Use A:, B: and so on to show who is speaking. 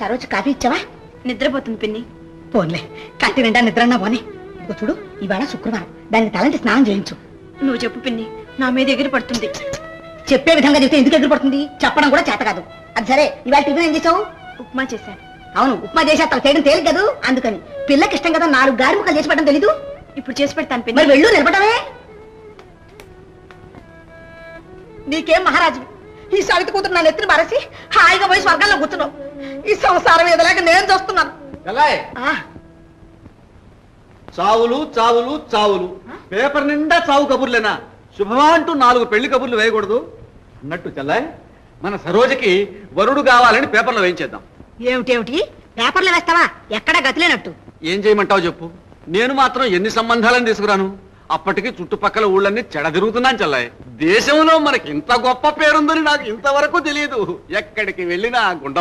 A: Saroju coffee ఇచ్చావా?
B: నిద్రపోతుంది పిన్ని.
A: పోన్లే, కంటి నిండా నిద్రన్నా పోనీ. ఇదిగో చూడు, ఇవాళ శుక్రవారం, దానికి తలంటి స్నానం చేయించు.
B: నువ్వు చెప్పు పిన్ని, నా మీద ఎగిరి పడుతుంది.
A: చెప్పే విధంగా చెప్తే ఎందుకు ఎగిరిపడుతుంది? చెప్పడం కూడా చేత కాదు. అది సరే, ఇవాళ టిఫిన్ ఏం చేసావు?
B: ఉప్మా చేశాను.
A: అవును, ఉప్మా చేసి అతను చేయడం తేలిక కదూ, అందుకని. పిల్లకి ఇష్టం కదా, 4 గారి ముక్కలు చేసి పెట్టడం తెలీదు?
B: ఇప్పుడు చేసి పెడతాను పిన్ని.
A: మరి వెళ్ళు, నిలబడమే. నీకేం మహారాజు, ఈ సవితి కూతురు నా నెత్తిని మరసి హాయిగా పోయి స్వర్గంలో కూర్చున్నావు. ఈ సంసారం ఎదలేక నేను చూస్తున్నాను.
C: చావులు చావులు చావులు, పేపర్ నిండా చావు కబుర్లేనా? శుభమా అంటూ 4 పెళ్లి కబుర్లు వేయకూడదు అన్నట్టు చెల్లాయ్, మన సరోజకి వరుడు కావాలని పేపర్లో వేయించేద్దాం.
A: ఏమిటేమిటి పేపర్లు వేస్తావా? ఎక్కడా గతిలేనట్టు.
C: ఏం చేయమంటావు చెప్పు. నేను మాత్రం ఎన్ని సంబంధాలను తీసుకురాను? అప్పటికి చుట్టుపక్కల ఊళ్ళన్నీ చెడ తిరుగుతున్నాను చెల్లాయ్. దేశంలో మనకి ఇంత గొప్ప పేరుందని నాకు ఇంతవరకు తెలియదు. ఎక్కడికి వెళ్ళినా గుండమ్మ